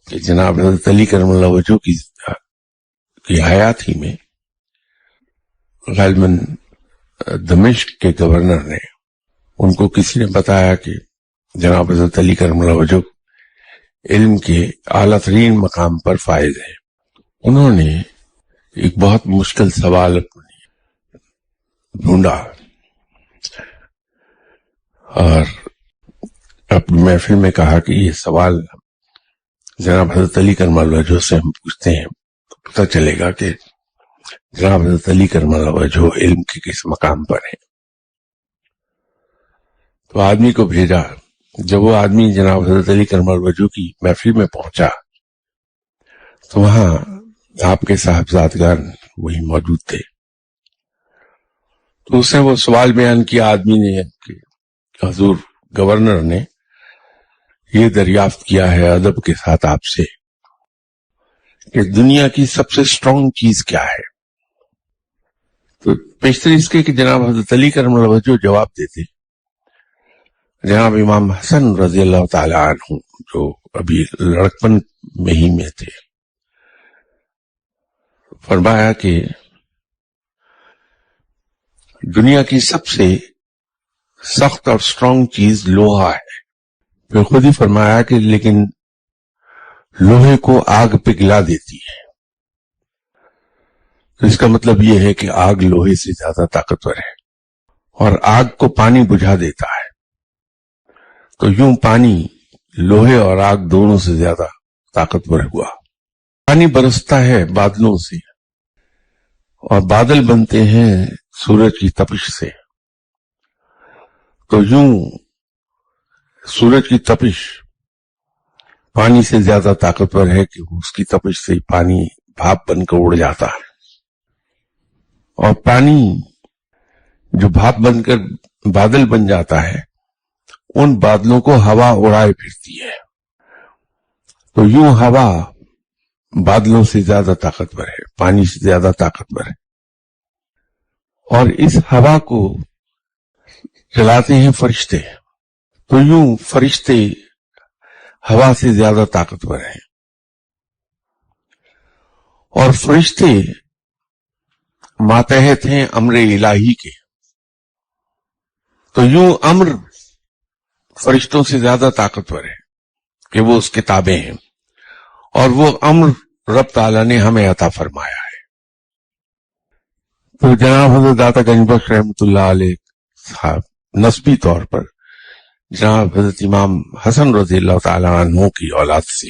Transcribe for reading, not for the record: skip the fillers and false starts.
کہ جناب حضرت علی کرم اللہ وجہ کی حیات ہی میں غالباً دمشق کے گورنر نے ان کو کسی نے بتایا کہ جناب حضرت علی کرم اللہ وجہ علم کے اعلیٰ ترین مقام پر فائز ہے. انہوں نے ایک بہت مشکل سوال ڈھونڈا اور اپنی محفل میں کہا کہ یہ سوال جناب حضرت علی کرم اللہ وجہ سے ہم پوچھتے ہیں تو پتہ چلے گا کہ جناب حضرت علی کرم اللہ وجہ علم کے کس مقام پر ہیں. تو آدمی کو بھیجا. جب وہ آدمی جناب حضرت علی کرم اللہ وجہ کی محفل میں پہنچا تو وہاں آپ کے صاحبزادگان وہی موجود تھے. تو اس نے وہ سوال بیان کیا آدمی نے کہ حضور گورنر نے یہ دریافت کیا ہے ادب کے ساتھ آپ سے کہ دنیا کی سب سے اسٹرانگ چیز کیا ہے. تو پیشتر اس کے کہ جناب حضرت علی کرم اللہ وجہ جواب دیتے. جناب امام حسن رضی اللہ تعالی عنہ جو ابھی لڑکپن میں ہی میں تھے فرمایا کہ دنیا کی سب سے سخت اور اسٹرانگ چیز لوہا ہے. پھر خود ہی فرمایا کہ لیکن لوہے کو آگ پگھلا دیتی ہے. تو اس کا مطلب یہ ہے کہ آگ لوہے سے زیادہ طاقتور ہے اور آگ کو پانی بجھا دیتا ہے. تو یوں پانی لوہے اور آگ دونوں سے زیادہ طاقتور ہوا. پانی برستا ہے بادلوں سے اور بادل بنتے ہیں سورج کی تپش سے. تو یوں سورج کی تپش پانی سے زیادہ طاقتور ہے کہ اس کی تپش سے پانی بھاپ بن کر اڑ جاتا ہے اور پانی جو بھاپ بن کر بادل بن جاتا ہے ان بادلوں کو ہوا اڑائے پھرتی ہے. تو یوں ہوا بادلوں سے زیادہ طاقتور ہے, پانی سے زیادہ طاقتور ہے, اور اس ہوا کو چلاتے ہیں فرشتے. تو یوں فرشتے ہوا سے زیادہ طاقتور ہیں اور فرشتے ماتحت ہیں امر الہی کے. تو یوں امر فرشتوں سے زیادہ طاقتور ہے کہ وہ اس کے تابع ہیں اور وہ امر رب تعالیٰ نے ہمیں عطا فرمایا ہے. تو جناب حضرت داتا گنج بخش رحمۃ اللہ علیہ صاحب نسبی طور پر جناب حضرت امام حسن رضی اللہ تعالیٰ عنہ کی اولاد سے